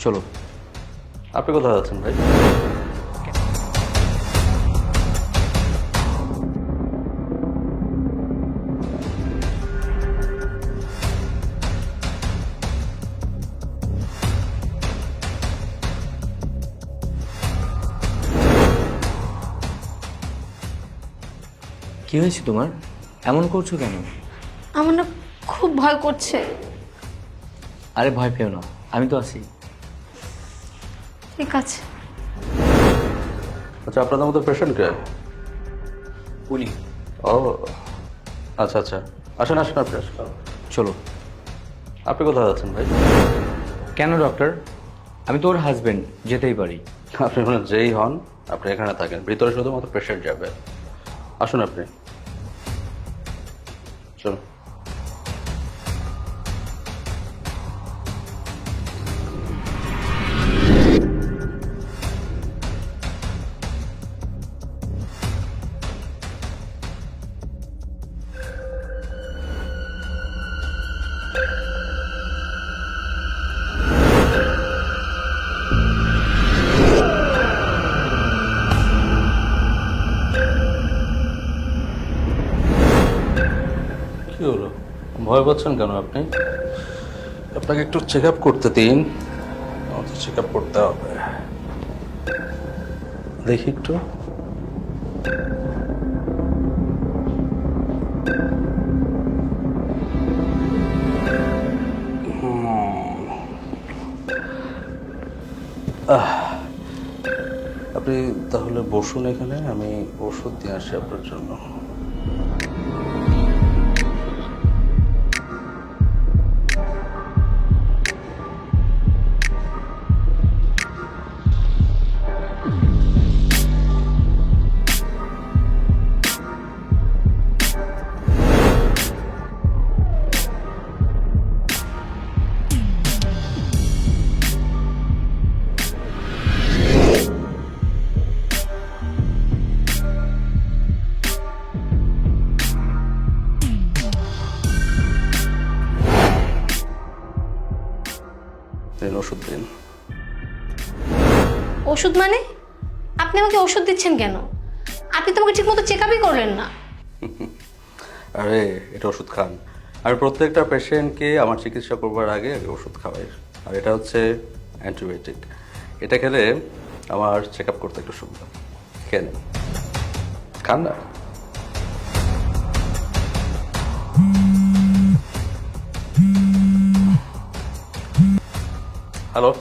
চলো। আপনি কোথায় যাচ্ছেন ভাই? কি হয়েছে তোমার? এমন করছো কেন? আমার না খুব ভয় করছে। আরে ভয় পেও না, আমি তো আছি। ঠিক আছে। আচ্ছা, আপনাদের মতো পেশেন্ট কে? উনি। ও আচ্ছা আচ্ছা, আসেন আসেন, আপনি আসেন। চলো। আপনি কোথায় যাচ্ছেন ভাই? কেন ডক্টর? আমি তো ওর হাজবেন্ড, যেতেই পারি। আপনি মানে যেই হন, আপনি এখানে থাকেন, ভিতরে শুধুমাত্র পেশেন্ট যাবে। আসুন আপনি, চলুন। কি হলো, ভয় পাচ্ছেন কেন আপনি? আপনাকে একটু চেক আপ করতে দিন। আমাদের চেক আপ করতে হবে, দেখি একটু। আপনি তাহলে বসুন এখানে, আমি ওষুধ দিয়ে আসি আপনার জন্য। দিন, ওষুধ দিন। ওষুধ মানে? আপনি আমাকে ওষুধ দিচ্ছেন কেন? আপনি তো আমাকে ঠিক মতো চেক আপই করলেন না। আরে এটা ওষুধ খান। আমি প্রত্যেকটা পেশেন্টকে আমার চিকিৎসা করবার আগে আমি ওষুধ খাওয়াই। আর এটা হচ্ছে অ্যান্টিবায়োটিক। এটা খেলে আমার চেক আপ করতে একটু সুবিধা। খেয়ে নিন, খান না। হ্যালো।